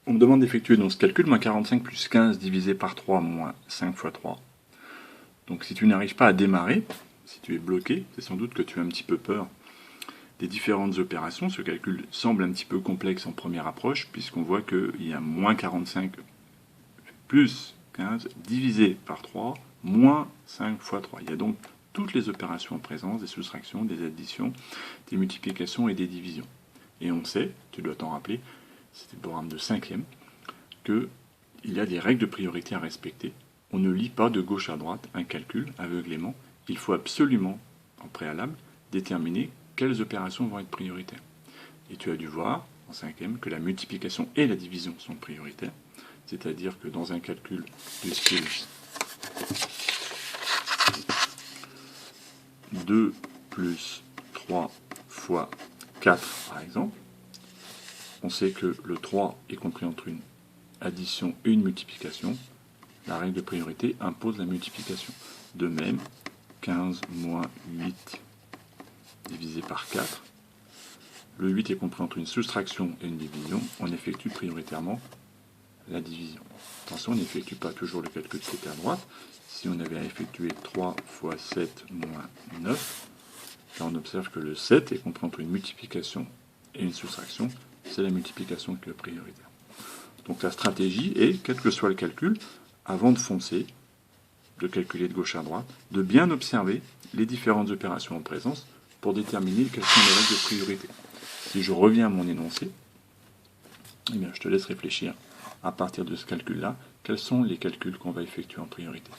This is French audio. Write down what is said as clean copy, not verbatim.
On me demande d'effectuer donc ce calcul, moins 45 plus 15 divisé par 3 moins 5 fois 3. Donc si tu n'arrives pas à démarrer, si tu es bloqué, c'est sans doute que tu as un petit peu peur des différentes opérations. Ce calcul semble un petit peu complexe en première approche, puisqu'on voit qu'il y a moins 45 plus 15 divisé par 3 moins 5 fois 3. Il y a donc toutes les opérations en présence, des soustractions, des additions, des multiplications et des divisions. Et on sait, tu dois t'en rappeler, c'était le programme de 5e, qu'il y a des règles de priorité à respecter. On ne lit pas de gauche à droite un calcul aveuglément. Il faut absolument, en préalable, déterminer quelles opérations vont être prioritaires. Et tu as dû voir, en 5e, que la multiplication et la division sont prioritaires. C'est-à-dire que dans un calcul du style 2 plus 3 fois 4, par exemple, on sait que le 3 est compris entre une addition et une multiplication. La règle de priorité impose la multiplication. De même, 15 moins 8 divisé par 4. Le 8 est compris entre une soustraction et une division. On effectue prioritairement la division. Attention, on n'effectue pas toujours le calcul de côté à droite. Si on avait à effectuer 3 fois 7 moins 9, là on observe que le 7 est compris entre une multiplication et une soustraction. C'est la multiplication qui est prioritaire. Donc la stratégie est, quel que soit le calcul, avant de foncer, de calculer de gauche à droite, de bien observer les différentes opérations en présence pour déterminer quelles sont les règles de priorité. Si je reviens à mon énoncé, eh bien, je te laisse réfléchir à partir de ce calcul-là, quels sont les calculs qu'on va effectuer en priorité.